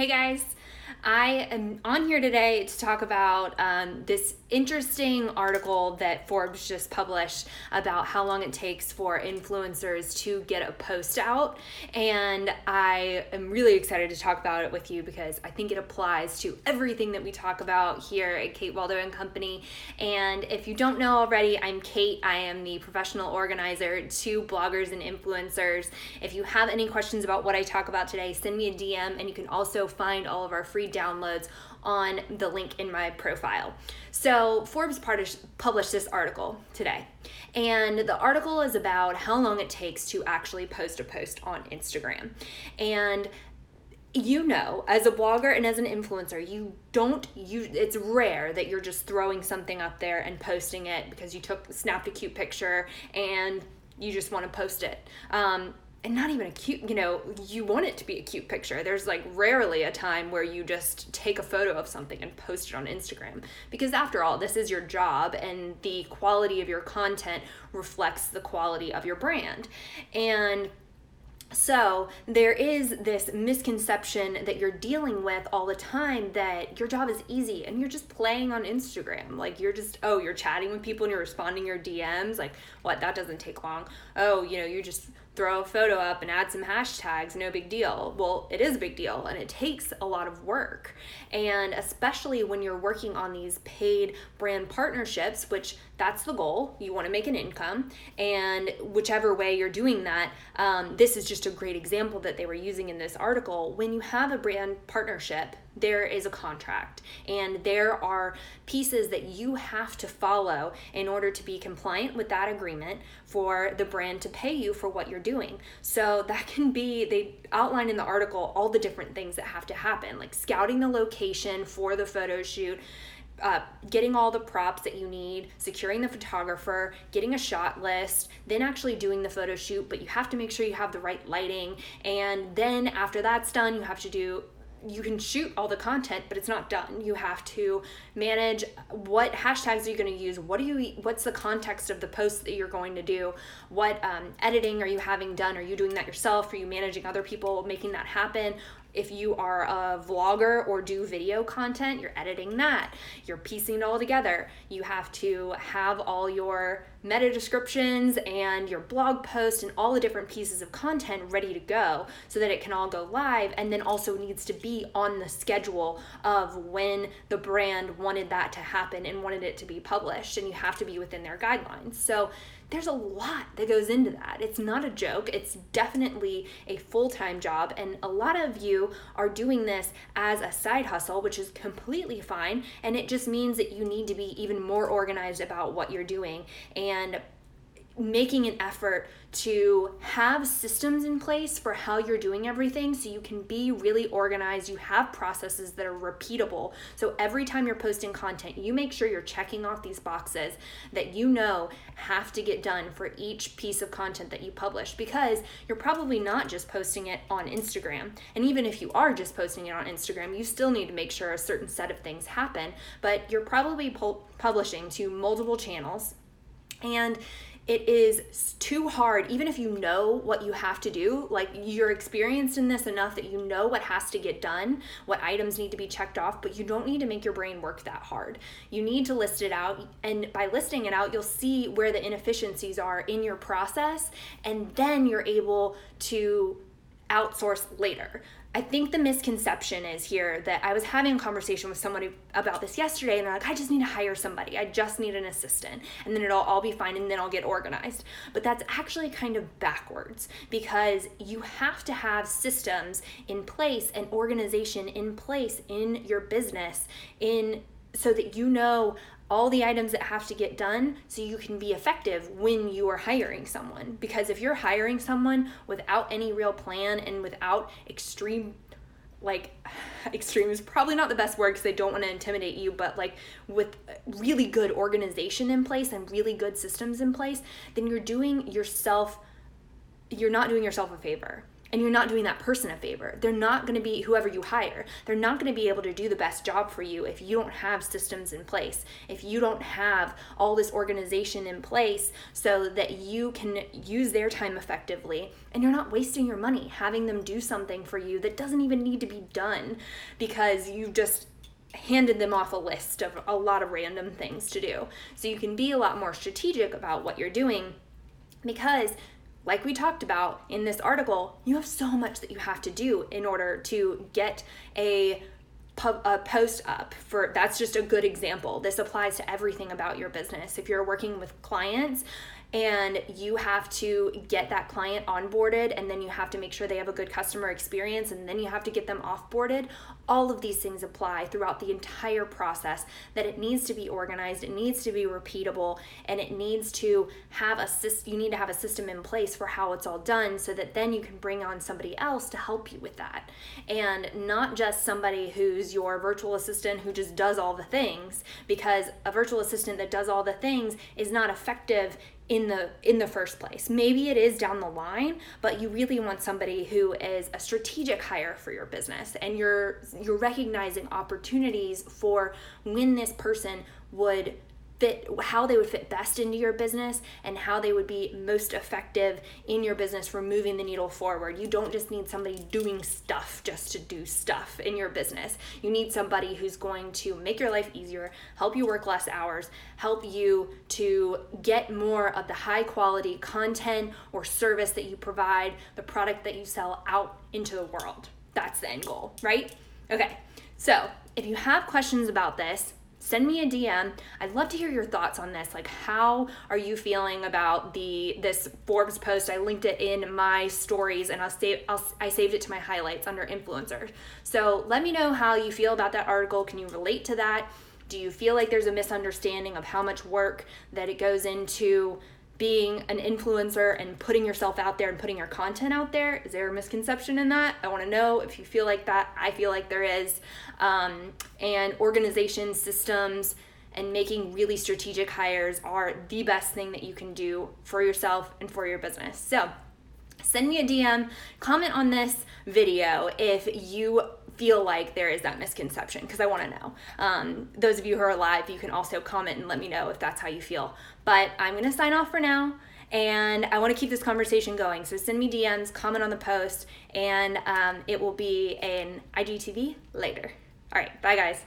Hey guys, I am on here today to talk about this interesting article that Forbes just published about how long it takes for influencers to get a post out. And I am really excited to talk about it with you because I think it applies to everything that we talk about here at Kate, Waldo and Company. And if you don't know already, I'm Kate. I am the professional organizer to bloggers and influencers. If you have any questions about what I talk about today, send me a DM, and you can also find all of our free downloads on the link in my profile. So Forbes published this article today, and the article is about how long it takes to actually post a post on Instagram. And as a blogger and as an influencer, it's rare that you're just throwing something up there and posting it because you snapped a cute picture and you just want to post it. And not even a cute, you want it to be a cute picture. There's rarely a time where you just take a photo of something and post it on Instagram. Because after all, this is your job, and the quality of your content reflects the quality of your brand. And so there is this misconception that you're dealing with all the time that your job is easy and you're just playing on Instagram. You're chatting with people and you're responding your DMs. That doesn't take long. You just throw a photo up and add some hashtags, no big deal. Well, it is a big deal, and it takes a lot of work. And especially when you're working on these paid brand partnerships, which that's the goal. You want to make an income, and whichever way you're doing that, this is just a great example that they were using in this article. When you have a brand partnership, there is a contract, and there are pieces that you have to follow in order to be compliant with that agreement for the brand to pay you for what you're doing. So that can be, they outline in the article all the different things that have to happen, like scouting the location for the photo shoot, getting all the props that you need, securing the photographer, getting a shot list, then actually doing the photo shoot, but you have to make sure you have the right lighting. And then after that's done, you can shoot all the content, but it's not done. You have to manage what hashtags are you going to use, what's the context of the post that you're going to do, what editing are you having done, are you doing that yourself, are you managing other people making that happen? If you are a vlogger or do video content, you're editing that, you're piecing it all together. You have to have all your meta descriptions and your blog post and all the different pieces of content ready to go so that it can all go live, and then also needs to be on the schedule of when the brand wanted that to happen and wanted it to be published, and you have to be within their guidelines. So there's a lot that goes into that. It's not a joke. It's definitely a full-time job, and a lot of you are doing this as a side hustle, which is completely fine, and it just means that you need to be even more organized about what you're doing and making an effort to have systems in place for how you're doing everything so you can be really organized. You have processes that are repeatable. So every time you're posting content, you make sure you're checking off these boxes that have to get done for each piece of content that you publish, because you're probably not just posting it on Instagram. And even if you are just posting it on Instagram, you still need to make sure a certain set of things happen, but you're probably publishing to multiple channels. And it is too hard, even if you know what you have to do, you're experienced in this enough that you know what has to get done, what items need to be checked off, but you don't need to make your brain work that hard. You need to list it out, and by listing it out, you'll see where the inefficiencies are in your process, and then you're able to outsource later. I think the misconception is here that I was having a conversation with somebody about this yesterday, and they're like, I just need to hire somebody. I just need an assistant, and then it'll all be fine, and then I'll get organized. But that's actually kind of backwards, because you have to have systems in place and organization in place in your business so that you know all the items that have to get done so you can be effective when you are hiring someone. Because if you're hiring someone without any real plan and without extreme is probably not the best word because they don't want to intimidate you, but with really good organization in place and really good systems in place, then you're not doing yourself a favor. and you're not doing that person a favor. They're not going to be, whoever you hire, they're not going to be able to do the best job for you if you don't have systems in place, if you don't have all this organization in place so that you can use their time effectively, and you're not wasting your money having them do something for you that doesn't even need to be done because you just handed them off a list of a lot of random things to do. So you can be a lot more strategic about what you're doing, because like we talked about in this article, you have so much that you have to do in order to get a post up. For that's just a good example. This applies to everything about your business. If you're working with clients and you have to get that client onboarded, and then you have to make sure they have a good customer experience, and then you have to get them offboarded, all of these things apply throughout the entire process, that it needs to be organized, it needs to be repeatable, and it needs to have you need to have a system in place for how it's all done, so that then you can bring on somebody else to help you with that. And not just somebody who's your virtual assistant who just does all the things, because a virtual assistant that does all the things is not effective in the first place. Maybe it is down the line, but you really want somebody who is a strategic hire for your business, and you're recognizing opportunities for when this person would fit, how they would fit best into your business, and how they would be most effective in your business for moving the needle forward. You don't just need somebody doing stuff just to do stuff in your business. You need somebody who's going to make your life easier, help you work less hours, help you to get more of the high quality content or service that you provide, the product that you sell out into the world. That's the end goal, right? Okay, so if you have questions about this, send me a DM. I'd love to hear your thoughts on this. Like, how are you feeling about this Forbes post? I linked it in my stories, and I saved it to my highlights under influencers. So let me know how you feel about that article. Can you relate to that? Do you feel like there's a misunderstanding of how much work that it goes into being an influencer and putting yourself out there and putting your content out there? Is there a misconception in that? I want to know if you feel like that. I feel like there is. And organization systems and making really strategic hires are the best thing that you can do for yourself and for your business. So send me a DM, comment on this video if you feel like there is that misconception, because I want to know. Those of you who are live, you can also comment and let me know if that's how you feel. But I'm going to sign off for now, and I want to keep this conversation going. So send me DMs, comment on the post, and it will be an IGTV later. All right, bye guys.